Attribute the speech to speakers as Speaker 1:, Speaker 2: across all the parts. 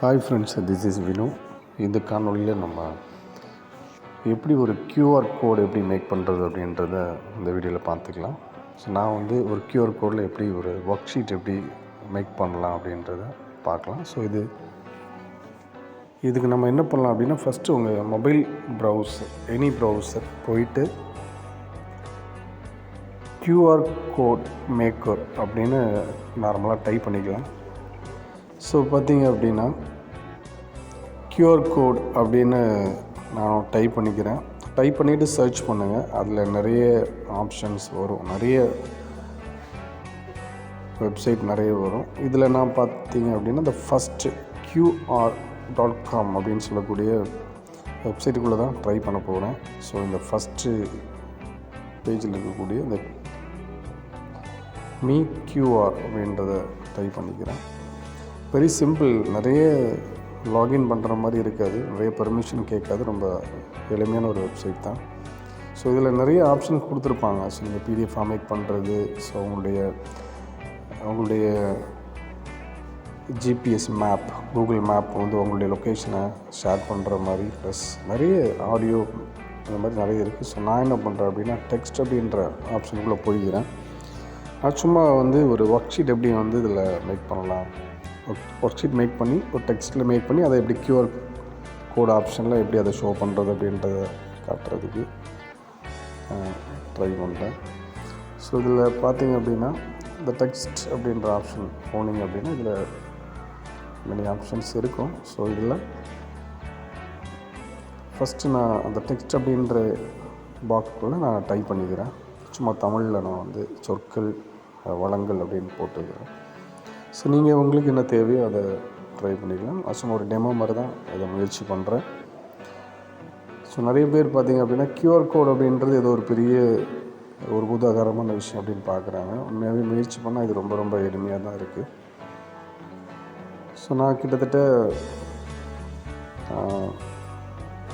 Speaker 1: Hi friends, this is Vinu. இந்த காணொலியில் நம்ம எப்படி ஒரு QR கோடு எப்படி மேக் பண்ணுறது அப்படின்றத இந்த வீடியோவில் பார்த்துக்கலாம். ஸோ நான் ஒரு QR கோடில் எப்படி ஒரு ஒர்க் ஷீட் எப்படி மேக் பண்ணலாம் அப்படின்றத பார்க்கலாம். ஸோ இதுக்கு நம்ம என்ன பண்ணலாம் அப்படின்னா, ஃபஸ்ட்டு உங்கள் மொபைல் ப்ரௌசர், எனி ப்ரௌசர் போயிட்டு QR கோட் மேக்கர் அப்படின்னு நார்மலாக டைப் பண்ணிக்கலாம். ஸோ பார்த்தீங்க அப்படின்னா QR கோட் அப்படின்னு நான் டைப் பண்ணிக்கிறேன். டைப் பண்ணிவிட்டு சர்ச் பண்ணுங்கள். அதில் நிறைய ஆப்ஷன்ஸ் வரும், நிறைய வெப்சைட் நிறைய வரும். இதில் நான் பார்த்தீங்க அப்படின்னா இந்த ஃபஸ்ட்டு QR.com அப்படின்னு சொல்லக்கூடிய வெப்சைட்டுக்குள்ளே தான் ட்ரை பண்ண போகிறேன். ஸோ இந்த ஃபஸ்ட்டு பேஜில் இருக்கக்கூடிய இந்த மீ QR அப்படின்றத டைப் பண்ணிக்கிறேன். வெரி சிம்பிள், நிறைய லாகின் பண்ணுற மாதிரி இருக்காது, நிறைய பெர்மிஷன் கேட்காது, ரொம்ப எளிமையான ஒரு வெப்சைட் தான். ஸோ இதில் நிறைய ஆப்ஷன் கொடுத்துருப்பாங்க. ஸோ நீங்கள் PDF ஃபார்மேட் பண்ணுறது, ஸோ உங்களுடைய GPS மேப், கூகுள் மேப் உங்களுடைய லொக்கேஷனை ஷேர் பண்ணுற மாதிரி, ப்ளஸ் நிறைய ஆடியோ இந்த மாதிரி நிறைய இருக்குது. ஸோ நான் என்ன பண்ணுறேன் அப்படின்னா, டெக்ஸ்ட் அப்படின்ற ஆப்ஷனுக்குள்ளே போய்க்கிறேன். நான் சும்மா ஒரு ஒர்க் ஷீட் எப்படி இதில் மேக் பண்ணலாம், ஒர்க் ஷீட் மேக் பண்ணி ஒரு டெக்ஸ்ட்டில் மேக் பண்ணி அதை எப்படி QR கோட் ஆப்ஷனில் எப்படி அதை ஷோ பண்ணுறது அப்படின்றத காட்டுறதுக்கு ட்ரை பண்ணுறேன். ஸோ இதில் பார்த்தீங்க அப்படின்னா இந்த டெக்ஸ்ட் அப்படின்ற ஆப்ஷன் போனீங்க அப்படின்னா இதில் மெனி ஆப்ஷன்ஸ் இருக்கும். ஸோ இதில் ஃபஸ்ட்டு நான் அந்த டெக்ஸ்ட் அப்படின்ற பாக்ஸ்குள்ளே நான் டைப் பண்ணிக்கிறேன். சும்மா தமிழில் நான் சொற்கள் வளங்கள் அப்படின்னு போட்டுக்கிறேன். ஸோ நீங்கள் உங்களுக்கு என்ன தேவையோ அதை ட்ரை பண்ணிக்கலாம். சும்மா ஒரு டெமோ மாதிரி தான் அதை முயற்சி பண்ணுறேன். ஸோ நிறைய பேர் பார்த்திங்க அப்படின்னா QR கோட் அப்படின்றது ஏதோ ஒரு பெரிய ஒரு உதாகரமான விஷயம் அப்படின்னு பார்க்குறாங்க. உண்மையாகவே முயற்சி பண்ணால் இது ரொம்ப ரொம்ப எளிமையாக தான் இருக்குது. ஸோ நான் கிட்டத்தட்ட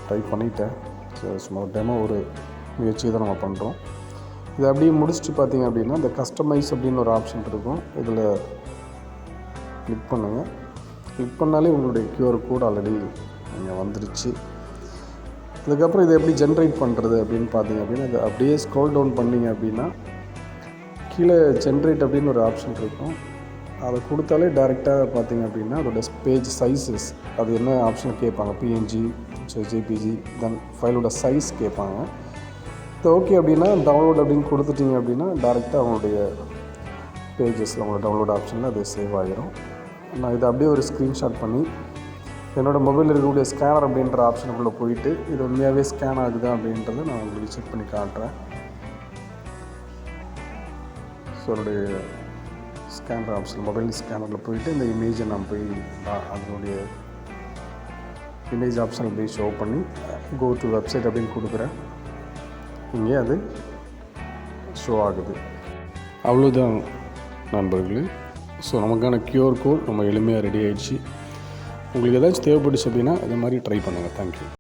Speaker 1: டைப் பண்ணிட்டேன். ஸோ சும்மா ஒரு டெமோ ஒரு முயற்சி தான் நம்ம பண்ணுறோம். இதை அப்படியே முடிச்சுட்டு பார்த்திங்க அப்படின்னா இந்த கஸ்டமைஸ் அப்படின்னு ஒரு ஆப்ஷன் இருக்கும். இதில் கிளிக் பண்ணுங்கள். கிளிக் பண்ணாலே உங்களுடைய QR கோட் ஆல்ரெடி இங்கே வந்துடுச்சு. அதுக்கப்புறம் இதை எப்படி ஜென்ரேட் பண்ணுறது அப்படின்னு பார்த்தீங்க அப்படின்னா, இதை அப்படியே ஸ்க்ரோல் டவுன் பண்ணிங்க அப்படின்னா கீழே ஜென்ரேட் அப்படின்னு ஒரு ஆப்ஷன் இருக்கும். அதை கொடுத்தாலே டேரெக்டாக பார்த்தீங்க அப்படின்னா அதோட பேஜ் சைஸஸ், அது என்ன ஆப்ஷன் கேட்பாங்க, PNG, JPG, தென் ஃபைலோட சைஸ் கேட்பாங்க. இது ஓகே அப்படின்னா டவுன்லோட் அப்படின்னு கொடுத்துட்டிங்க அப்படின்னா டேரெக்டாக அவங்களுடைய பேஜஸில் உங்களோட டவுன்லோட் ஆப்ஷனில் அது சேவ் ஆகிரும். நான் இதை அப்படியே ஒரு ஸ்க்ரீன்ஷாட் பண்ணி என்னோடய மொபைலில் இருக்கக்கூடிய ஸ்கேனர் அப்படின்ற ஆப்ஷனுக்குள்ளே போயிட்டு இது உண்மையாகவே ஸ்கேன் ஆகுதா அப்படின்றத நான் உங்களுக்கு செக் பண்ணி காட்டுறேன். ஸோ என்னுடைய ஸ்கேனர் ஆப்ஷன், மொபைல் ஸ்கேனரில் போயிட்டு இந்த இமேஜை நான் போய் அதனுடைய இமேஜ் ஆப்ஷனில் போய் ஷோ பண்ணி கோ டு வெப்சைட் அப்படின்னு கொடுக்குறேன். இங்கே அது ஷோ ஆகுது. அவ்வளோதான் நண்பர்களே. ஸோ நமக்கான QR கோட் நம்ம எளிமையாக ரெடி ஆகிடுச்சு. உங்களுக்கு ஏதாச்சும் தேவைப்பட்டுச்சு அப்படின்னா இதே மாதிரி ட்ரை பண்ணுங்கள். தேங்க்யூ.